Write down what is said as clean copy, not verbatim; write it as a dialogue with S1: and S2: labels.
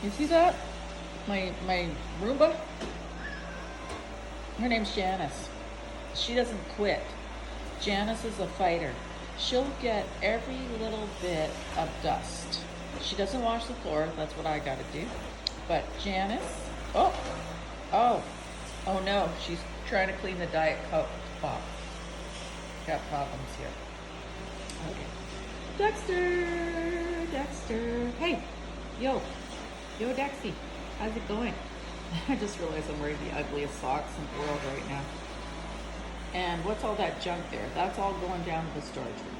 S1: You see that? My Roomba? Her name's Janice. She doesn't quit. Janice is a fighter. She'll get every little bit of dust. She doesn't wash the floor. That's what I gotta do. But Janice, oh no, she's trying to clean the Diet Coke off. Got problems here. Okay. Dexter. Hey, yo, Dexy, how's it going? I just realized I'm wearing the ugliest socks in the world right now. And what's all that junk there? That's all going down to the storage room.